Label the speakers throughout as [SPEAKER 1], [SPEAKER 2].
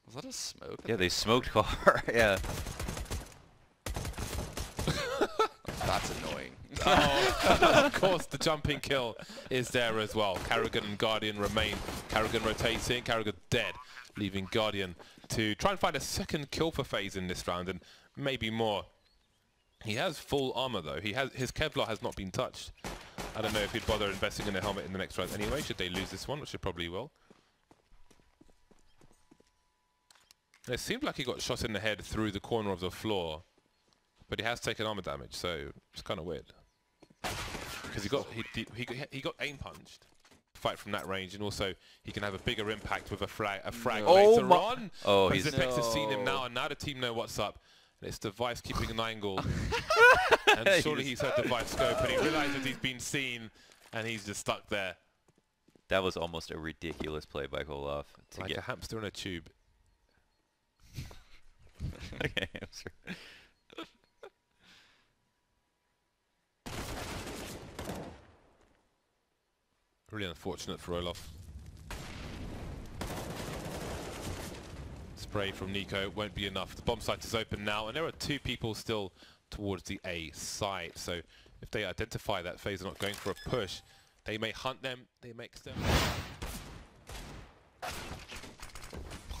[SPEAKER 1] Was that a smoke?
[SPEAKER 2] Yeah, they smoked car. Yeah.
[SPEAKER 1] That's annoying.
[SPEAKER 3] Oh, of course, the jumping kill is there as well. Karrigan and Guardian remain. Karrigan rotating, Karrigan dead, leaving Guardian to try and find a second kill for FaZe in this round, and maybe more. He has full armor though. His Kevlar has not been touched. I don't know if he'd bother investing in a helmet in the next round anyway, should they lose this one, which they probably will. And it seemed like he got shot in the head through the corner of the floor, but he has taken armor damage, so it's kind of weird. Because he got aim punched. Fight from that range, and also he can have a bigger impact with a frag later on.
[SPEAKER 2] Oh,
[SPEAKER 3] he's Zipex has seen him now, and now the team know what's up. And it's Device keeping an angle. And surely he's heard Device scope, but he realizes he's been seen, and he's just stuck there.
[SPEAKER 2] That was almost a ridiculous play by Koloff.
[SPEAKER 3] Like a hamster in a tube.
[SPEAKER 2] Okay, hamster.
[SPEAKER 3] Really unfortunate for Olaf. Spray from Nico won't be enough. The bomb site is open now, and there are two people still towards the A site. So if they identify that FaZe are not going for a push, they may hunt them, they may extend.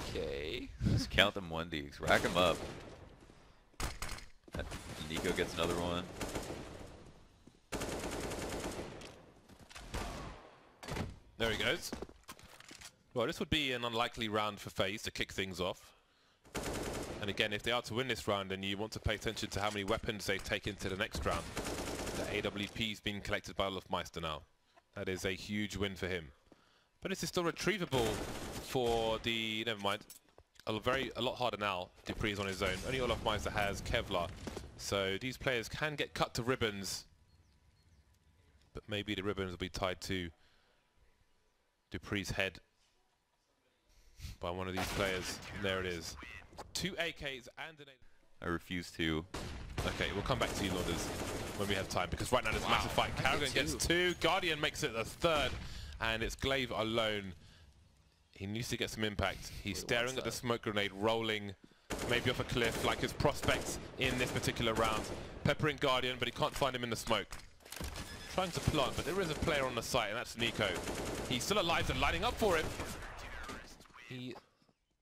[SPEAKER 1] Okay.
[SPEAKER 2] Just count them 1Ds. Rack them up. Nico gets another one.
[SPEAKER 3] There he goes. Well, this would be an unlikely round for FaZe to kick things off. And again, if they are to win this round, and you want to pay attention to how many weapons they take into the next round. The AWP's been collected by Olofmeister now. That is a huge win for him. But this is still retrievable for the... Never mind. A lot harder now. Dupree is on his own. Only Olofmeister has Kevlar. So these players can get cut to ribbons. But maybe the ribbons will be tied to Dupree's head by one of these players. And there it is. 2 AKs and an
[SPEAKER 2] I refuse to.
[SPEAKER 3] Okay, we'll come back to you, Lauders, when we have time, because right now there's a massive fight. Karrigan gets 2, Guardian makes it the 3rd, and it's Glaive alone. He needs to get some impact. He's staring at the smoke grenade rolling, maybe off a cliff, like his prospects in this particular round. Peppering Guardian, but he can't find him in the smoke. Trying to plant, but there is a player on the site, and that's Nico. He's still alive and lining up for him. He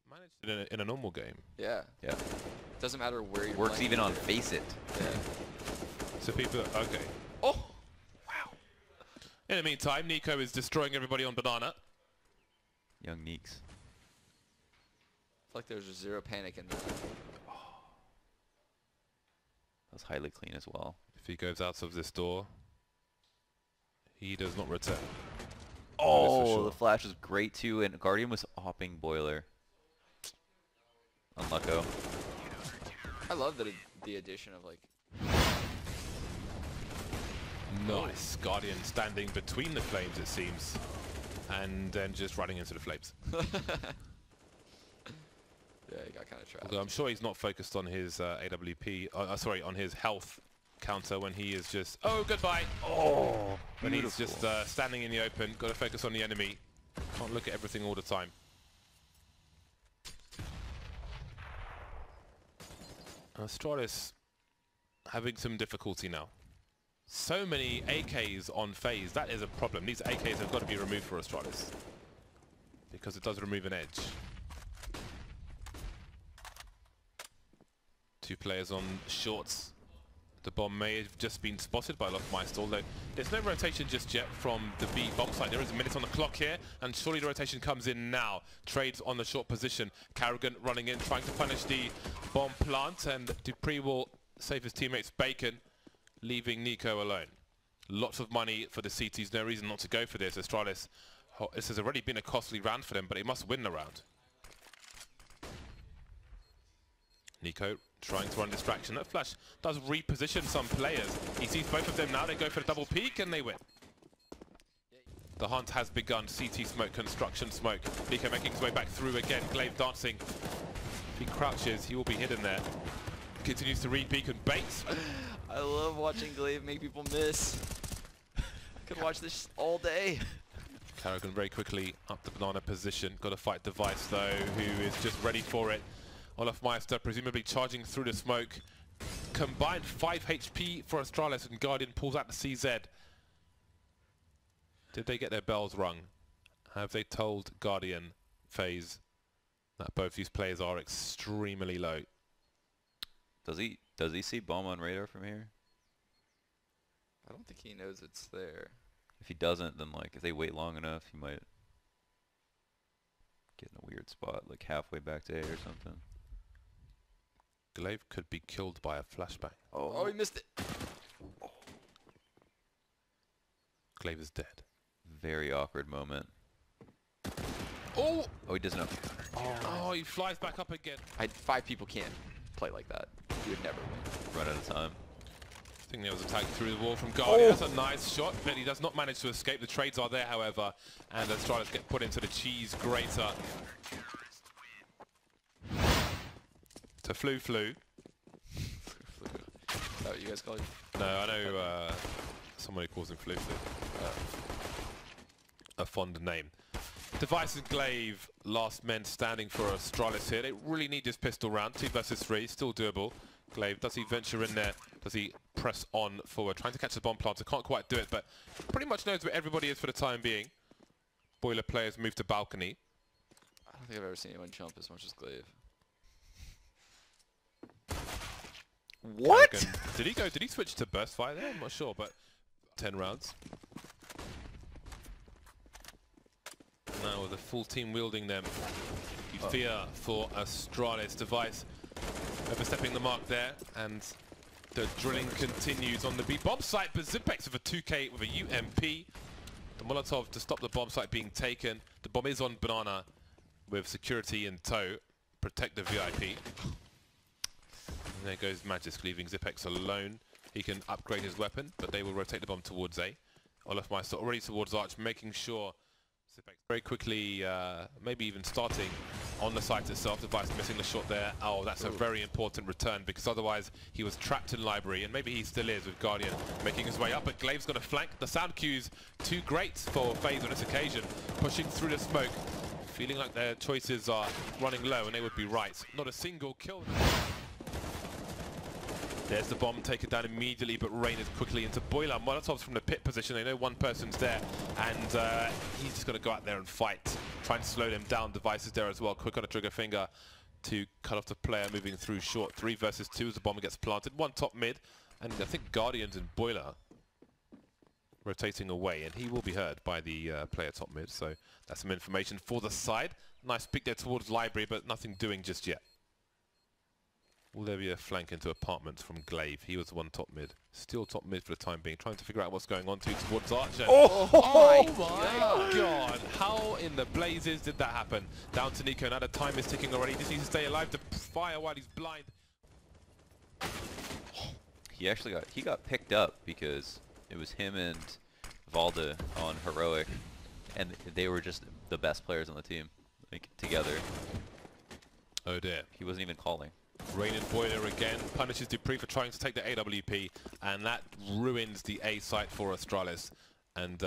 [SPEAKER 3] managed it in a normal game.
[SPEAKER 1] Yeah.
[SPEAKER 2] Yeah.
[SPEAKER 1] Doesn't matter where you're
[SPEAKER 2] Works even on Face It.
[SPEAKER 1] Yeah.
[SPEAKER 3] So people, okay.
[SPEAKER 1] Oh! Wow.
[SPEAKER 3] In the meantime, Nico is destroying everybody on Banana.
[SPEAKER 2] Young Neeks.
[SPEAKER 1] I feel like there's just zero panic in that.
[SPEAKER 2] That was highly clean as well.
[SPEAKER 3] If he goes out of this door, he does not return.
[SPEAKER 2] Oh,
[SPEAKER 3] sure.
[SPEAKER 2] the flash was great too, and Guardian was hopping Boiler. Unlucko.
[SPEAKER 1] I love the addition of like...
[SPEAKER 3] Nice. Guardian standing between the flames, it seems. And then just running into the flames.
[SPEAKER 1] Yeah, he got kind of trapped.
[SPEAKER 3] Although I'm sure he's not focused on his AWP, sorry, on his health counter when he is just, oh, goodbye.
[SPEAKER 2] Oh,
[SPEAKER 3] when he's just standing in the open, got to focus on the enemy. Can't look at everything all the time. Astralis having some difficulty now. So many AKs on FaZe, that is a problem. These AKs have got to be removed for Astralis, because it does remove an edge. 2 players on shorts. The bomb may have just been spotted by Olofmeister, although there's no rotation just yet from the B bomb site. There is a minute on the clock here, and surely the rotation comes in now. Trades on the short position. Karrigan running in, trying to punish the bomb plant, and Dupree will save his teammates Bacon, leaving Nico alone. Lots of money for the CTs, no reason not to go for this. Astralis, this has already been a costly round for them, but they must win the round. Nico trying to run distraction. That flash does reposition some players. He sees both of them now. They go for the double peek and they win. The hunt has begun. CT smoke, construction smoke. Nico making his way back through again. Glaive dancing. If he crouches, he will be hidden there. Continues to read peek and baits.
[SPEAKER 1] I love watching Glaive make people miss. I could watch this all day.
[SPEAKER 3] Carrigan very quickly up the banana position. Got to fight Device though, who is just ready for it. Olaf Meister presumably charging through the smoke. Combined 5 HP for Astralis, and Guardian pulls out the CZ. Did they get their bells rung? Have they told Guardian, FaZe, that both these players are extremely low?
[SPEAKER 2] Does he see bomb on radar from here?
[SPEAKER 1] I don't think he knows it's there.
[SPEAKER 2] If he doesn't, then like if they wait long enough, he might get in a weird spot, like halfway back to A or something.
[SPEAKER 3] Glaive could be killed by a flashbang.
[SPEAKER 1] Oh, he missed it.
[SPEAKER 3] Glaive is dead.
[SPEAKER 2] Very awkward moment.
[SPEAKER 3] Oh!
[SPEAKER 2] Oh, he doesn't know.
[SPEAKER 3] Oh, he flies back up again.
[SPEAKER 1] 5 people can't play like that. You would never win.
[SPEAKER 2] Run out of time.
[SPEAKER 3] I think there was a tag through the wall from Guardian. That's a nice shot, but he does not manage to escape. The trades are there, however, and the Astralis get put into the cheese grater. To Flu.
[SPEAKER 1] Oh, you guys call it?
[SPEAKER 3] No, I know someone who calls him Flu. A fond name. Device and Glaive, last men standing for Astralis here. They really need this pistol round. 2 versus 3, still doable. Glaive, does he venture in there? Does he press on forward? Trying to catch the bomb planter, can't quite do it, but pretty much knows where everybody is for the time being. Boiler players move to balcony.
[SPEAKER 1] I don't think I've ever seen anyone jump as much as Glaive.
[SPEAKER 2] What?
[SPEAKER 3] Carrigan, did he switch to burst fire there? I'm not sure, but 10 rounds. Now with a full team wielding them. You fear for Astralis. Device overstepping the mark there, and the drilling continues on the B bomb site, but Zipex with a 2K with a UMP. The Molotov to stop the bomb site being taken. The bomb is on banana with security in tow. Protect the VIP. And there goes Magisk, leaving Zipex alone. He can upgrade his weapon, but they will rotate the bomb towards A. Olaf Meister already towards Arch, making sure Zipex very quickly, maybe even starting on the site itself. Device missing the shot there. Oh, that's a very important return, because otherwise he was trapped in library, and maybe he still is with Guardian making his way up, but Glaive's got a flank. The sound cue's too great for FaZe on this occasion, pushing through the smoke, feeling like their choices are running low, and they would be right. Not a single kill. There's the bomb taken down immediately, but Rain is quickly into Boiler. Molotov's from the pit position. They know one person's there, and he's just going to go out there and fight, trying to slow them down. Device is there as well. Quick on a trigger finger to cut off the player moving through short. 3 versus 2 as the bomb gets planted. 1 top mid, and I think Guardians and Boiler rotating away, and he will be heard by the player top mid. So that's some information for the side. Nice pick there towards library, but nothing doing just yet. Will there be a flank into apartments from Glaive? He was the one top mid. Still top mid for the time being. Trying to figure out what's going on towards Arch. Oh my god! How in the blazes did that happen? Down to Nico. Now the time is ticking already. He just needs to stay alive to fire while he's blind.
[SPEAKER 2] He actually got picked up because it was him and Valda on Heroic, and they were just the best players on the team, like, together.
[SPEAKER 3] Oh dear.
[SPEAKER 2] He wasn't even calling.
[SPEAKER 3] Rain and Boiler again punishes Dupree for trying to take the AWP, and that ruins the A site for Astralis. And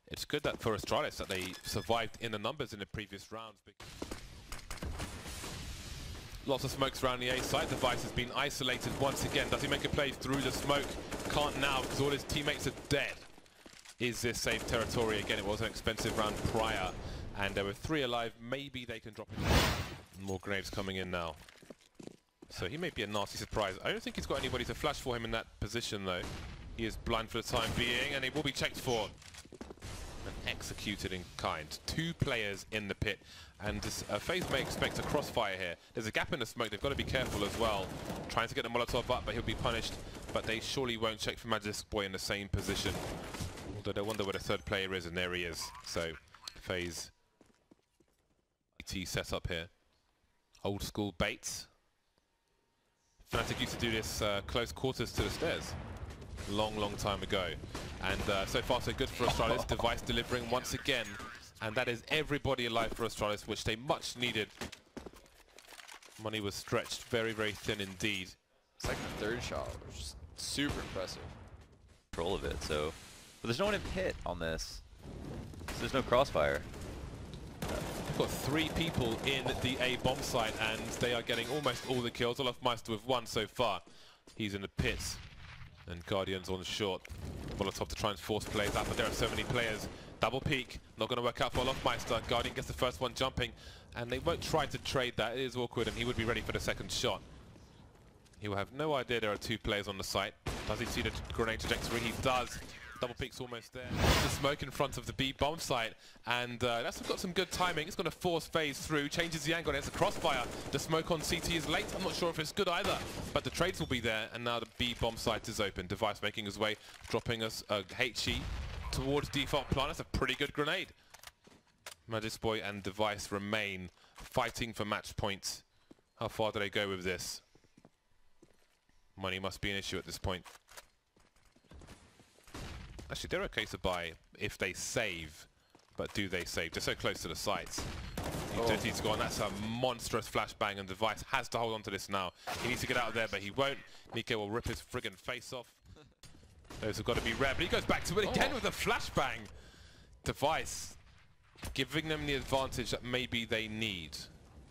[SPEAKER 3] it's good that for Astralis that they survived in the numbers in the previous rounds. Lots of smokes around the A site. Device has been isolated once again. Does he make a play through the smoke? Can't now, because all his teammates are dead. Is this safe territory? Again, it was an expensive round prior, and there were 3 alive. Maybe they can drop it. More grenades coming in now. So he may be a nasty surprise. I don't think he's got anybody to flash for him in that position, though. He is blind for the time being, and he will be checked for and executed in kind. 2 players in the pit, and FaZe may expect a crossfire here. There's a gap in the smoke. They've got to be careful as well. Trying to get the Molotov up, but he'll be punished. But they surely won't check for Magisk Boy in the same position. Although they wonder where the 3rd player is, and there he is. So FaZe ET set up here. Old school baits. Fnatic used to do this close quarters to the stairs. Long time ago. And so far so good for Astralis. Device delivering once again. And that is everybody alive for Astralis, which they much needed. Money was stretched very thin indeed.
[SPEAKER 1] Second and 3rd shot was just super impressive.
[SPEAKER 2] Control of it, so. But there's no one in pit on this. There's no crossfire.
[SPEAKER 3] We've got 3 people in the A bomb site, and they are getting almost all the kills. Olofmeister with 1 so far. He's in the pits, and Guardian's on the short. Molotov to try and force plays out, but there are so many players. Double peek, not going to work out for Olofmeister. Guardian gets the first one jumping, and they won't try to trade that. It is awkward, and he would be ready for the second shot. He will have no idea there are 2 players on the site. Does he see the grenade trajectory? He does. Double peek's almost there. The smoke in front of the B bomb site, and that's got some good timing. It's going to force FaZe through, changes the angle, and it's a crossfire. The smoke on CT is late. I'm not sure if it's good either, but the trades will be there, and now the B bomb site is open. Device making his way, dropping us a HE towards default plan. That's a pretty good grenade. Magisboy and Device remain fighting for match points. How far do they go with this? Money must be an issue at this point. Actually, they're okay to buy if they save, but do they save? They're so close to the sites. Utility's gone. That's a monstrous flashbang, and Device has to hold on to this now. He needs to get out of there, but he won't. Nico will rip his friggin' face off. Those have got to be rare, but he goes back to it again with a flashbang. Device giving them the advantage that maybe they need.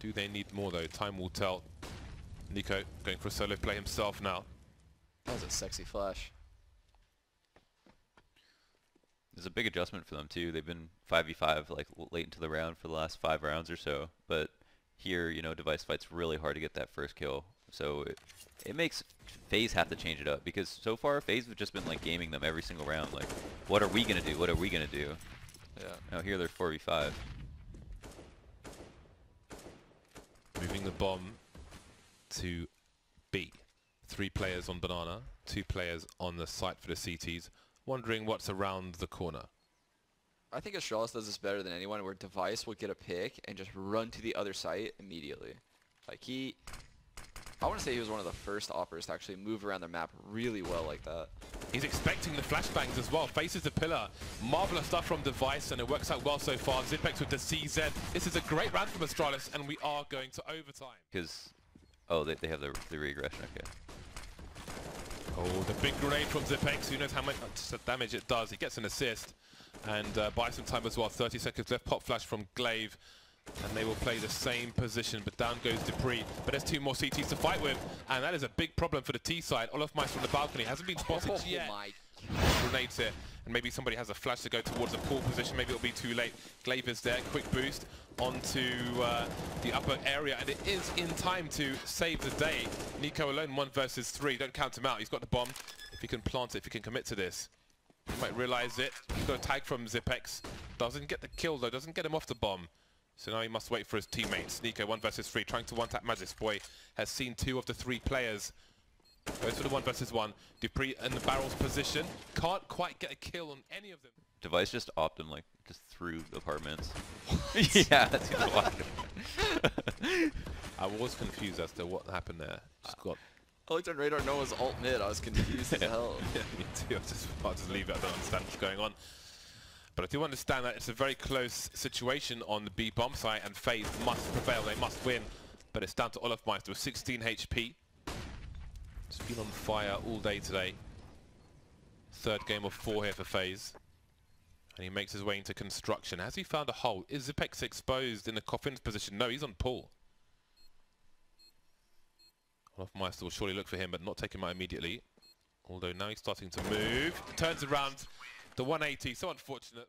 [SPEAKER 3] Do they need more, though? Time will tell. Nico going for a solo play himself now.
[SPEAKER 1] That was a sexy flash.
[SPEAKER 2] There's a big adjustment for them too. They've been 5v5 like late into the round for the last 5 rounds or so. But here, you know, Device fights really hard to get that first kill. So it makes FaZe have to change it up, because so far FaZe have just been like gaming them every single round. Like, what are we gonna do? What are we gonna do?
[SPEAKER 1] Yeah.
[SPEAKER 2] Now here they're 4v5.
[SPEAKER 3] Moving the bomb to B. 3 players on banana, 2 players on the site for the CTs. Wondering what's around the corner.
[SPEAKER 1] I think Astralis does this better than anyone, where Device will get a pick and just run to the other site immediately. Like I want to say he was one of the first operators to actually move around the map really well like that.
[SPEAKER 3] He's expecting the flashbangs as well. Faces the pillar. Marvelous stuff from Device, and it works out well so far. Zipex with the CZ. This is a great round from Astralis, and we are going to overtime.
[SPEAKER 2] Because, oh, they have the regression. Okay.
[SPEAKER 3] Oh, the big grenade from Zipex. Who knows how much damage it does. He gets an assist and buys some time as well. 30 seconds left. Pop flash from Glaive. And they will play the same position, but down goes Dupree. But there's 2 more CTs to fight with, and that is a big problem for the T side. Olofmeister from the balcony hasn't been spotted yet.
[SPEAKER 1] My
[SPEAKER 3] Grenades here, and maybe somebody has a flash to go towards a pool position. Maybe it'll be too late. Glaive is there. Quick boost onto the upper area, and it is in time to save the day. Nico alone, 1 versus 3. Don't count him out. He's got the bomb. If he can plant it, if he can commit to this, he might realize it. He's got a tag from Zipex. Doesn't get the kill though. Doesn't get him off the bomb. So now he must wait for his teammates. Nico 1 versus 3, trying to one-tap Magisboy. Has seen 2 of the 3 players. Goes for the 1 versus 1. Dupree in the barrel's position. Can't quite get a kill on any of them.
[SPEAKER 2] Device just opted like just through the apartments. Yeah, that's gonna
[SPEAKER 3] I was confused as to what happened there. Just got.
[SPEAKER 1] I looked on radar, no one's alt mid. I was confused as hell.
[SPEAKER 3] Yeah, me too. I'll just leave it. I don't understand what's going on. But I do understand that it's a very close situation on the B bomb site, and FaZe must prevail. They must win. But it's down to Olofmeister with 16 HP. It's been on fire all day today. 3rd game of 4 here for FaZe. And he makes his way into construction. Has he found a hole? Is Zipex exposed in the coffin's position? No, he's on pool. Olofmeister will surely look for him, but not take him out immediately. Although now he's starting to move. Turns around. The 180, so unfortunate.